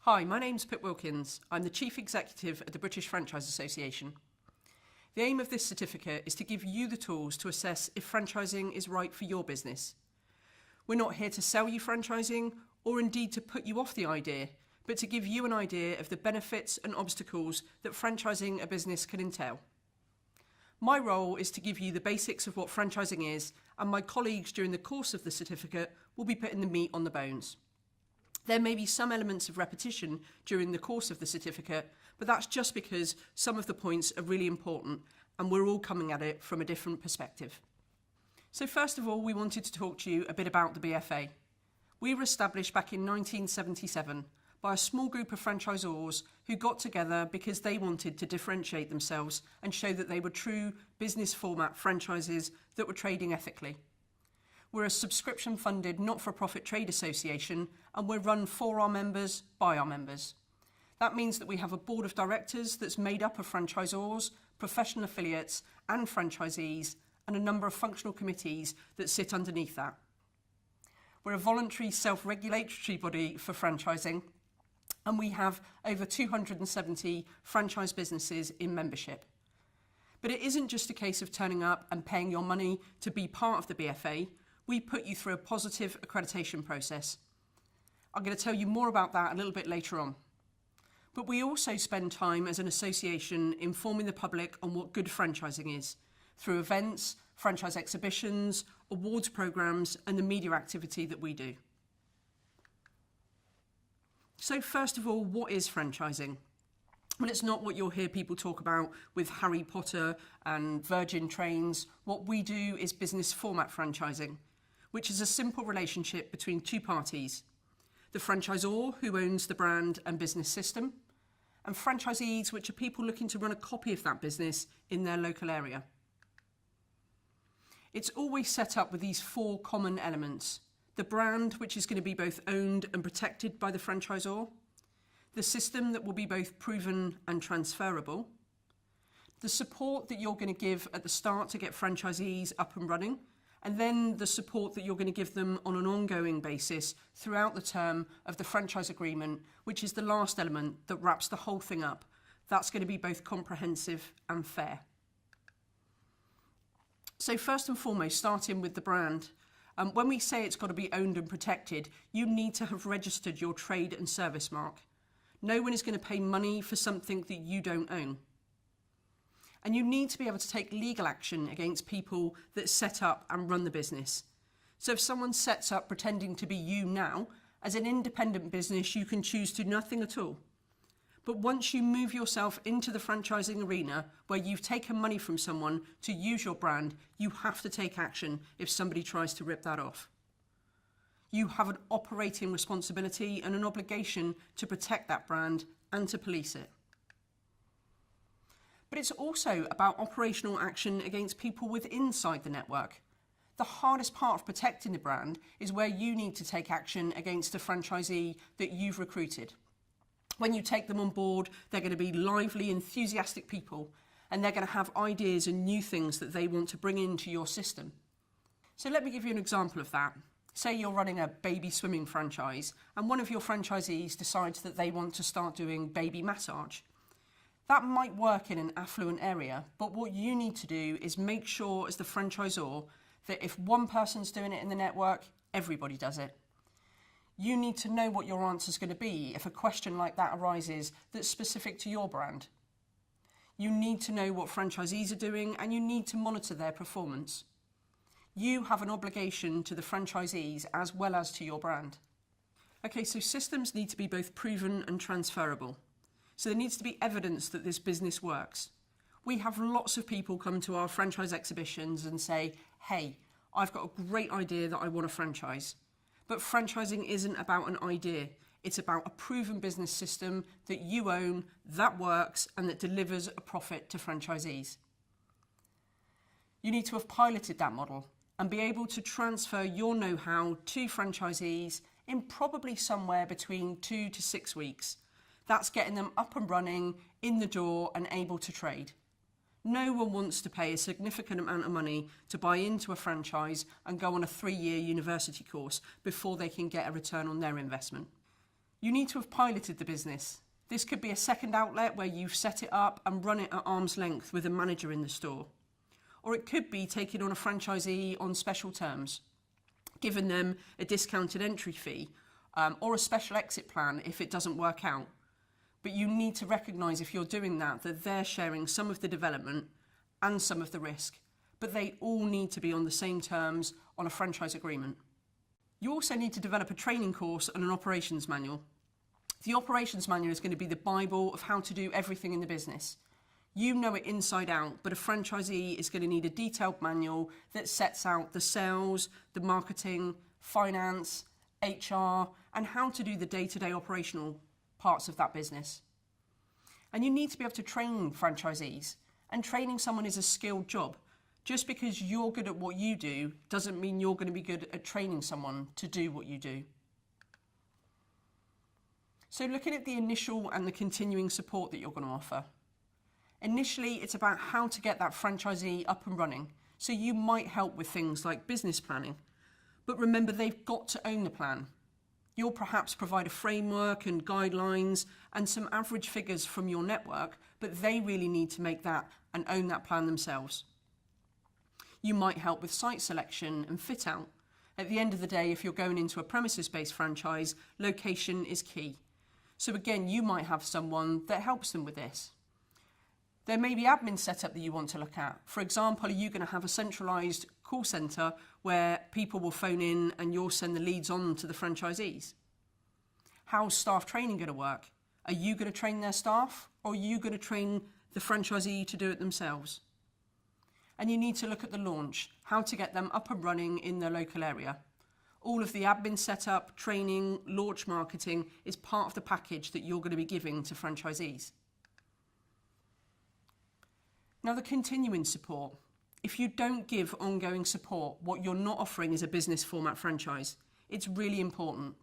Hi, my name's Pip Wilkins. I'm the Chief Executive at the British Franchise Association. The aim of this certificate is to give you the tools to assess if franchising is right for your business. We're not here to sell you franchising or indeed to put you off the idea, but to give you an idea of the benefits and obstacles that franchising a business can entail. My role is to give you the basics of what franchising is, and my colleagues during the course of the certificate will be putting the meat on the bones. There may be some elements of repetition during the course of the certificate, but that's just because some of the points are really important and we're all coming at it from a different perspective. So first of all, we wanted to talk to you a bit about the BFA. We were established back in 1977 by a small group of franchisors who got together because they wanted to differentiate themselves and show that they were true business format franchises that were trading ethically. We're a subscription-funded, not-for-profit trade association, and we're run for our members, by our members. That means that we have a board of directors that's made up of franchisors, professional affiliates, and franchisees, and a number of functional committees that sit underneath that. We're a voluntary self-regulatory body for franchising, and we have over 270 franchise businesses in membership. But it isn't just a case of turning up and paying your money to be part of the BFA. We put you through a positive accreditation process. I'm going to tell you more about that a little bit later on. But we also spend time as an association informing the public on what good franchising is, through events, franchise exhibitions, awards programs, and the media activity that we do. So first of all, what is franchising? Well, it's not what you'll hear people talk about with Harry Potter and Virgin Trains. What we do is business format franchising, which is a simple relationship between two parties: the franchisor, who owns the brand and business system, and franchisees, which are people looking to run a copy of that business in their local area. It's always set up with these four common elements: the brand, which is going to be both owned and protected by the franchisor, the system that will be both proven and transferable, the support that you're going to give at the start to get franchisees up and running, and then the support that you're going to give them on an ongoing basis throughout the term of the franchise agreement, which is the last element that wraps the whole thing up. That's going to be both comprehensive and fair. So first and foremost, starting with the brand. When we say it's got to be owned and protected, you need to have registered your trade and service mark. No one is going to pay money for something that you don't own. And you need to be able to take legal action against people that set up and run the business. So if someone sets up pretending to be you now, as an independent business, you can choose to do nothing at all. But once you move yourself into the franchising arena, where you've taken money from someone to use your brand, you have to take action if somebody tries to rip that off. You have an operating responsibility and an obligation to protect that brand and to police it. But it's also about operational action against people within inside the network. The hardest part of protecting the brand is where you need to take action against a franchisee that you've recruited. When you take them on board, they're going to be lively, enthusiastic people, and they're going to have ideas and new things that they want to bring into your system. So let me give you an example of that. Say you're running a baby swimming franchise, and one of your franchisees decides that they want to start doing baby massage. That might work in an affluent area, but what you need to do is make sure as the franchisor that if one person's doing it in the network, everybody does it. You need to know what your answer is going to be if a question like that arises that's specific to your brand. You need to know what franchisees are doing, and you need to monitor their performance. You have an obligation to the franchisees as well as to your brand. Okay, so systems need to be both proven and transferable. So there needs to be evidence that this business works. We have lots of people come to our franchise exhibitions and say, hey, I've got a great idea that I want to franchise. But franchising isn't about an idea. It's about a proven business system that you own, that works, and that delivers a profit to franchisees. You need to have piloted that model and be able to transfer your know-how to franchisees in probably somewhere between 2 to 6 weeks. That's getting them up and running, in the door, and able to trade. No one wants to pay a significant amount of money to buy into a franchise and go on a 3-year university course before they can get a return on their investment. You need to have piloted the business. This could be a second outlet where you've set it up and run it at arm's length with a manager in the store. Or it could be taking on a franchisee on special terms, giving them a discounted entry fee or a special exit plan if it doesn't work out. But you need to recognise if you're doing that they're sharing some of the development and some of the risk, but they all need to be on the same terms on a franchise agreement. You also need to develop a training course and an operations manual. The operations manual is going to be the Bible of how to do everything in the business. You know it inside out, but a franchisee is going to need a detailed manual that sets out the sales, the marketing, finance, HR, and how to do the day-to-day operational parts of that business. And you need to be able to train franchisees, and training someone is a skilled job. Just because you're good at what you do doesn't mean you're going to be good at training someone to do what you do. So looking at the initial and the continuing support that you're going to offer. Initially, it's about how to get that franchisee up and running. So you might help with things like business planning. But remember, they've got to own the plan. You'll perhaps provide a framework and guidelines and some average figures from your network, but they really need to make that and own that plan themselves. You might help with site selection and fit out. At the end of the day, if you're going into a premises-based franchise, location is key. So again, you might have someone that helps them with this. There may be admin setup that you want to look at. For example, are you going to have a centralised call centre where people will phone in and you'll send the leads on to the franchisees? How's staff training going to work? Are you going to train their staff, or are you going to train the franchisee to do it themselves? And you need to look at the launch, how to get them up and running in their local area. All of the admin setup, training, launch marketing is part of the package that you're going to be giving to franchisees. Now, the continuing support. If you don't give ongoing support, what you're not offering is a business format franchise. It's really important.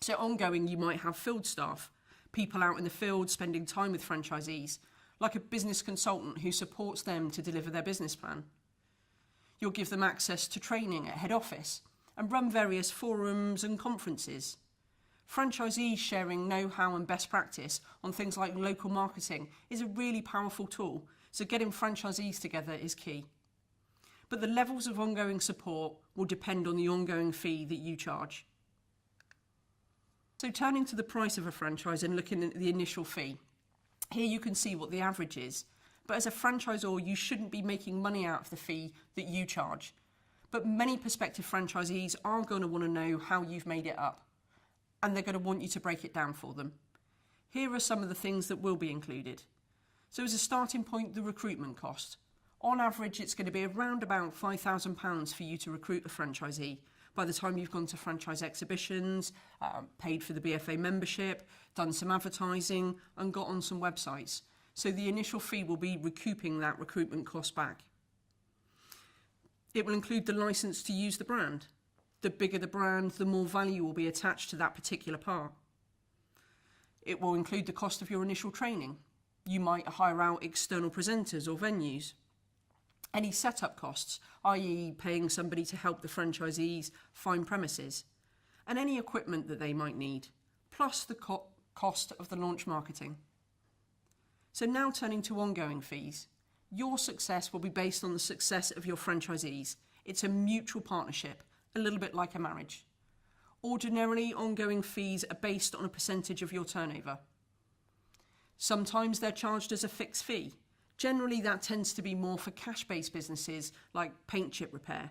So ongoing, you might have field staff, people out in the field spending time with franchisees, like a business consultant who supports them to deliver their business plan. You'll give them access to training at head office and run various forums and conferences. Franchisees sharing know-how and best practice on things like local marketing is a really powerful tool, so getting franchisees together is key. But the levels of ongoing support will depend on the ongoing fee that you charge. So turning to the price of a franchise and looking at the initial fee, here you can see what the average is, but as a franchisor you shouldn't be making money out of the fee that you charge. But many prospective franchisees are going to want to know how you've made it up, and they're going to want you to break it down for them. Here are some of the things that will be included. So as a starting point, the recruitment cost. On average, it's going to be around about £5,000 for you to recruit a franchisee. By the time you've gone to franchise exhibitions, paid for the BFA membership, done some advertising and got on some websites. So the initial fee will be recouping that recruitment cost back. It will include the license to use the brand. The bigger the brand, the more value will be attached to that particular part. It will include the cost of your initial training. You might hire out external presenters or venues. Any setup costs, i.e. paying somebody to help the franchisees find premises, and any equipment that they might need, plus the cost of the launch marketing. So now turning to ongoing fees. Your success will be based on the success of your franchisees. It's a mutual partnership, a little bit like a marriage. Ordinarily, ongoing fees are based on a percentage of your turnover. Sometimes they're charged as a fixed fee. Generally, that tends to be more for cash-based businesses like paint chip repair.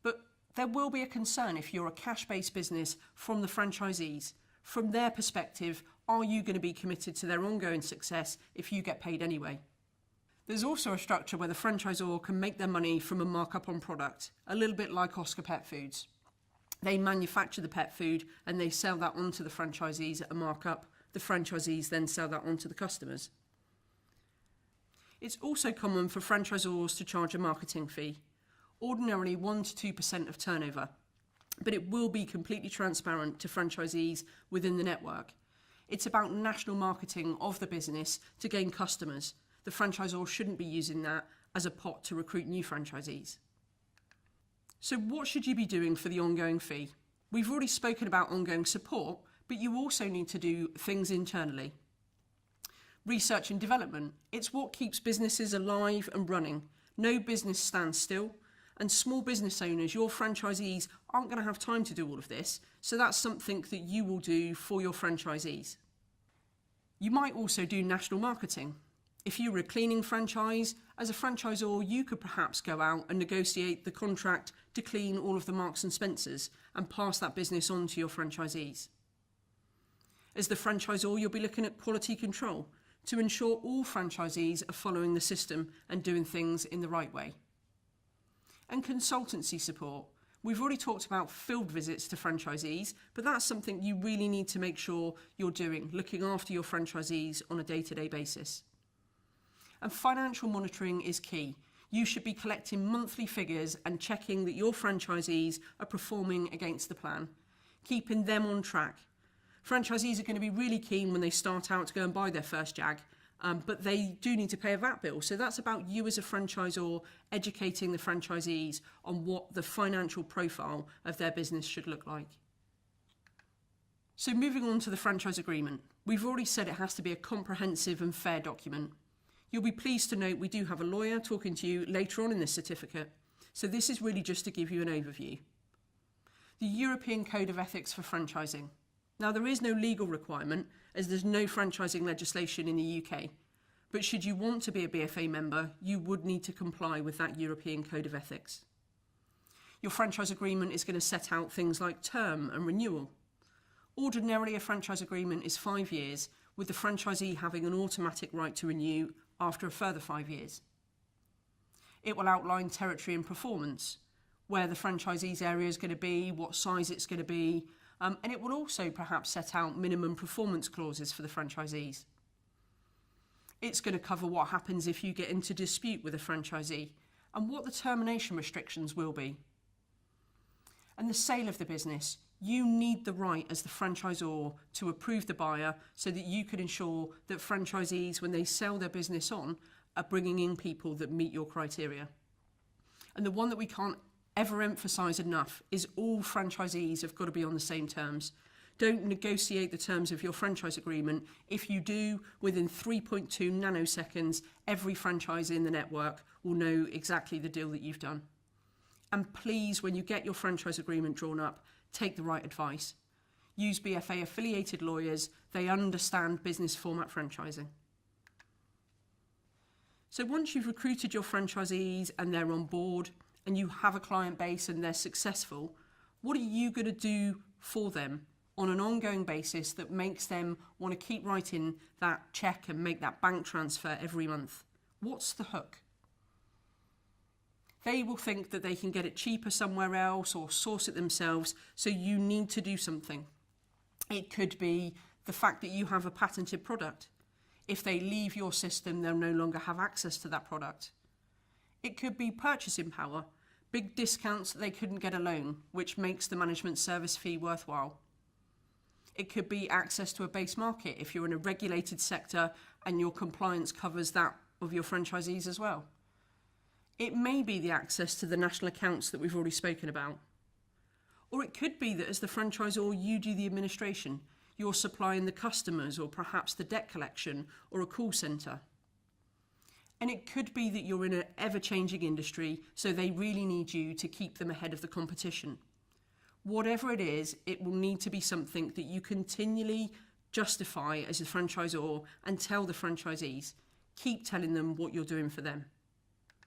But there will be a concern if you're a cash-based business from the franchisees. From their perspective, are you going to be committed to their ongoing success if you get paid anyway? There's also a structure where the franchisor can make their money from a markup on product, a little bit like Oscar Pet Foods. They manufacture the pet food and they sell that on to the franchisees at a markup. The franchisees then sell that on to the customers. It's also common for franchisors to charge a marketing fee, ordinarily 1 to 2% of turnover, but it will be completely transparent to franchisees within the network. It's about national marketing of the business to gain customers. The franchisor shouldn't be using that as a pot to recruit new franchisees. So what should you be doing for the ongoing fee? We've already spoken about ongoing support, But you also need to do things internally. Research and development, it's what keeps businesses alive and running. No business stands still, and small business owners, your franchisees, aren't going to have time to do all of this, so that's something that you will do for your franchisees. You might also do national marketing. If you were a cleaning franchise, as a franchisor, you could perhaps go out and negotiate the contract to clean all of the Marks and Spencers and pass that business on to your franchisees. As the franchisor, you'll be looking at quality control to ensure all franchisees are following the system and doing things in the right way. And consultancy support. We've already talked about field visits to franchisees, but that's something you really need to make sure you're doing, looking after your franchisees on a day-to-day basis. And financial monitoring is key. You should be collecting monthly figures and checking that your franchisees are performing against the plan, keeping them on track. Franchisees are going to be really keen when they start out to go and buy their first Jag, but they do need to pay a VAT bill. So that's about you as a franchisor educating the franchisees on what the financial profile of their business should look like. So moving on to the franchise agreement. We've already said it has to be a comprehensive and fair document. You'll be pleased to note we do have a lawyer talking to you later on in this certificate. So this is really just to give you an overview. The European Code of Ethics for Franchising. Now, there is no legal requirement as there's no franchising legislation in the UK, but should you want to be a BFA member, you would need to comply with that European Code of Ethics. Your franchise agreement is going to set out things like term and renewal. Ordinarily, a franchise agreement is 5 years, with the franchisee having an automatic right to renew after a further 5 years. It will outline territory and performance, where the franchisee's area is going to be, what size it's going to be, and it will also perhaps set out minimum performance clauses for the franchisees. It's going to cover what happens if you get into dispute with a franchisee and what the termination restrictions will be. And the sale of the business, you need the right as the franchisor to approve the buyer so that you can ensure that franchisees, when they sell their business on, are bringing in people that meet your criteria. And the one that we can't ever emphasise enough is all franchisees have got to be on the same terms. Don't negotiate the terms of your franchise agreement. If you do, within 3.2 nanoseconds, every franchisee in the network will know exactly the deal that you've done. And please, when you get your franchise agreement drawn up, take the right advice. Use BFA affiliated lawyers. They understand business format franchising. So once you've recruited your franchisees and they're on board, and you have a client base and they're successful, what are you going to do for them on an ongoing basis that makes them want to keep writing that check and make that bank transfer every month? What's the hook? They will think that they can get it cheaper somewhere else or source it themselves, so you need to do something. It could be the fact that you have a patented product. If they leave your system, they'll no longer have access to that product. It could be purchasing power, big discounts that they couldn't get a loan, which makes the management service fee worthwhile. It could be access to a base market if you're in a regulated sector and your compliance covers that of your franchisees as well. It may be the access to the national accounts that we've already spoken about. Or it could be that as the franchisor, you do the administration. You're supplying the customers or perhaps the debt collection or a call centre. And it could be that you're in an ever-changing industry, so they really need you to keep them ahead of the competition. Whatever it is, it will need to be something that you continually justify as a franchisor and tell the franchisees. Keep telling them what you're doing for them.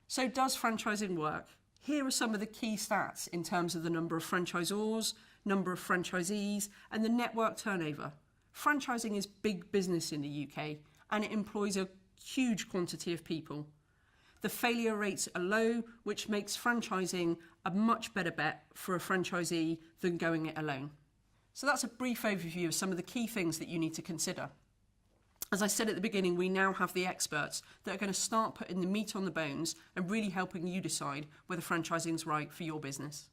So does franchising work? Here are some of the key stats in terms of the number of franchisors, number of franchisees, and the network turnover. Franchising is big business in the UK, and it employs a huge quantity of people. The failure rates are low, which makes franchising a much better bet for a franchisee than going it alone. So that's a brief overview of some of the key things that you need to consider. As I said at the beginning, we now have the experts that are going to start putting the meat on the bones and really helping you decide whether franchising is right for your business.